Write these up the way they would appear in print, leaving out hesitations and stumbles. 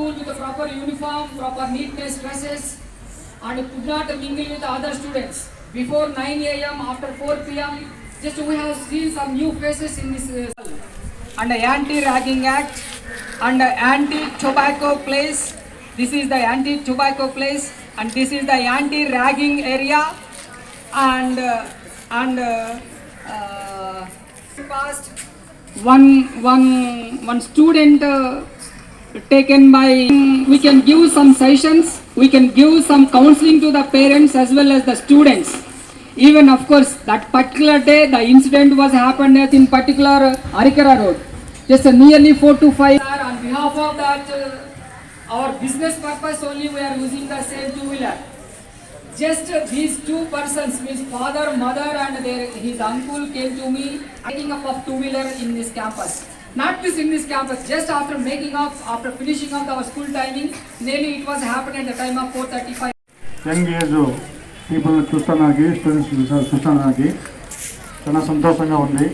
school with a proper uniform, proper neatness dresses, and could not mingle with other students. Before 9 a.m., after 4 p.m., just we have seen some new faces in this. And Anti-Ragging Act and Anti-Tobacco Place. This is the Anti-Tobacco Place, and this is the Anti-Ragging area. And past one student taken by. We can give some sessions. We can give some counseling to the parents as well as the students. Even of course that particular day the incident was happened at in particular Arikara Road. Just nearly 4 to 5. On behalf of that our business purpose only we are using the same two-wheeler. Just these two persons, means father, mother and his uncle came to me taking up of two-wheeler in this campus. Not this in this campus, just after making up, after finishing up our school timing, nearly it was happened at the time of 4:35. Young age people చూస్తానికి students చూస్తానికి చాలా సంతోషంగా ఉంది.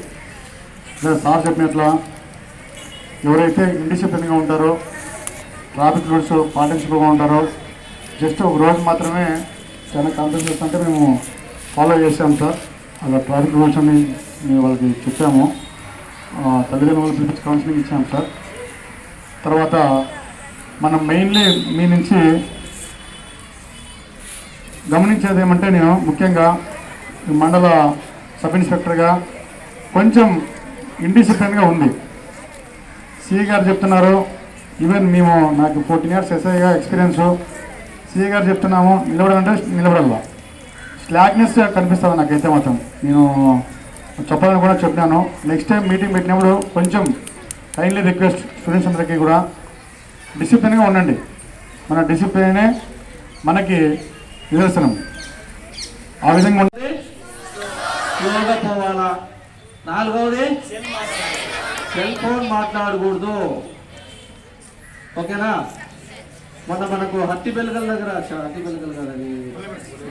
Sir చెప్పినట్ల ఎవరైతే ఇండిసిప్లిన్గా ఉంటారో traffic rules పాటించకుండా ఉంటారో just ఒక రోజు మాత్రమే చాలా కాన్సన్ట్రేట్ అంటే మేము ఫాలో చేసాం సార్. అలా ట్రాఫిక్ రూల్స్ అని మేము వాళ్ళకి చెప్పాము. తల్లిదండ్రులు పిలిపించి కౌన్సిలింగ్ ఇచ్చాం సార్. తర్వాత మనం మెయిన్లీ మీ నుంచి గమనించేది ఏమంటే నేను ముఖ్యంగా మండల సబ్ ఇన్స్పెక్టర్గా కొంచెం ఇండిసిప్లిన్గా ఉంది. సిఐ గారు చెప్తున్నారు, ఈవెన్ మేము నాకు 14 years ఎస్ఐగా ఎక్స్పీరియన్సు. సిఐ గారు చెప్తున్నాము నిలబడాలంటే నిలబడాల. స్లాక్నెస్ కనిపిస్తుంది నాకైతే మాత్రం. నేను చెప్పాలని కూడా చెప్పినాను. నెక్స్ట్ టైం మీటింగ్ పెట్టినప్పుడు కొంచెం కైండ్లీ రిక్వెస్ట్ స్టూడెంట్స్ అందరికీ కూడా డిసిప్లిన్గా ఉండండి. మన డిసిప్లినే మనకి నిదర్శనం. ఆ విధంగా ఉంటే పోవాలా. నాలుగవది సెల్ ఫోన్ మాట్లాడకూడదు. ఓకేనా? మొన్న మనకు హట్టిబెల్గల్ దగ్గర హట్టిబెల్గల్ కదండి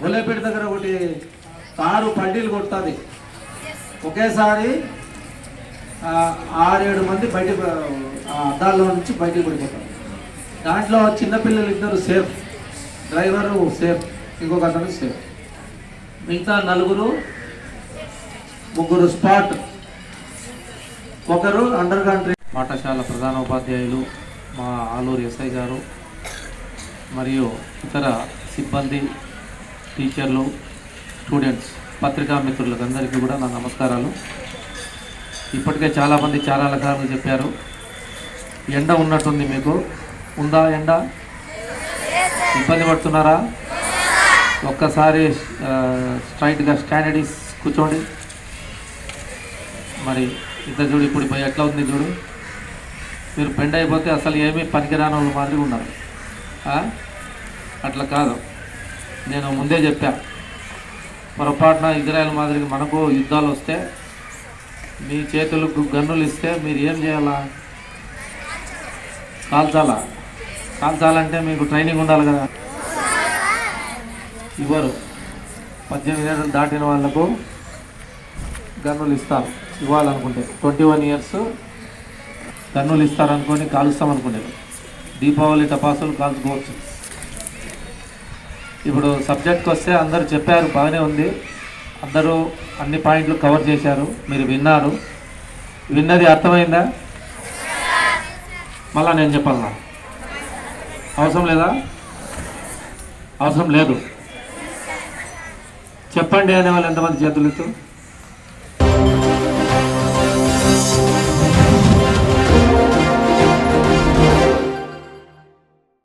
గొల్లేపేట దగ్గర ఒకటి కారు పల్టీలు కొడుతుంది. ఒకేసారి 6-7 మంది బయట అద్దాల్లో నుంచి బయటకు పడిపోతారు. దాంట్లో చిన్నపిల్లలు 2 సేఫ్, డ్రైవరు సేఫ్, ఇంకొక అతను సేఫ్, మిగతా 3 స్పాట్, ఒకరు అండర్ కంట్రీ. పాఠశాల ప్రధానోపాధ్యాయులు మా ఆలూరు ఎస్ఐ గారు మరియు ఇతర సిబ్బంది, టీచర్లు, స్టూడెంట్స్, పత్రికా మిత్రులకు అందరికీ కూడా నా నమస్కారాలు. ఇప్పటికే చాలామంది చాలా రకాలుగా చెప్పారు. ఎండ ఉన్నట్టుంది, మీకు ఉందా ఎండ? ఇబ్బంది పడుతున్నారా? ఒక్కసారి స్ట్రైట్గా స్టాండర్డీస్ కూర్చోండి. మరి ఇంత చూడు, ఇప్పుడు పోయి ఎట్లా ఉంది చూడు. మీరు బెండ్ అయిపోతే అసలు ఏమీ పనికిరాని వాళ్ళు మాదిరి ఉన్నారు. అట్లా కాదు, నేను ముందే చెప్పా. పొరపాటున ఇజ్రాయెల్ మాదిరిగా మనకు యుద్ధాలు వస్తే మీ చేతులకు గన్నులు ఇస్తే మీరు ఏం చేయాలా? కాల్చాలంటే మీకు ట్రైనింగ్ ఉండాలి కదా. ఇవ్వరు. 18 ఏళ్ళు దాటిన వాళ్ళకు గన్నులు ఇస్తారు ఇవ్వాలనుకుంటే. 21 years గన్నులు ఇస్తారనుకొని కాలుస్తామనుకుంటారు. దీపావళి టపాసులు కాల్చుకోవచ్చు. ఇప్పుడు సబ్జెక్ట్కి వస్తే అందరూ చెప్పారు, బాగానే ఉంది. అందరూ అన్ని పాయింట్లు కవర్ చేశారు, మీరు విన్నారు. విన్నది అర్థమైందా? మళ్ళా నేను చెప్పాలా? అవసరం లేదా? అవసరం లేదు. చెప్పండి అనే వాళ్ళు ఎంతమంది చేతులు ఎత్తు?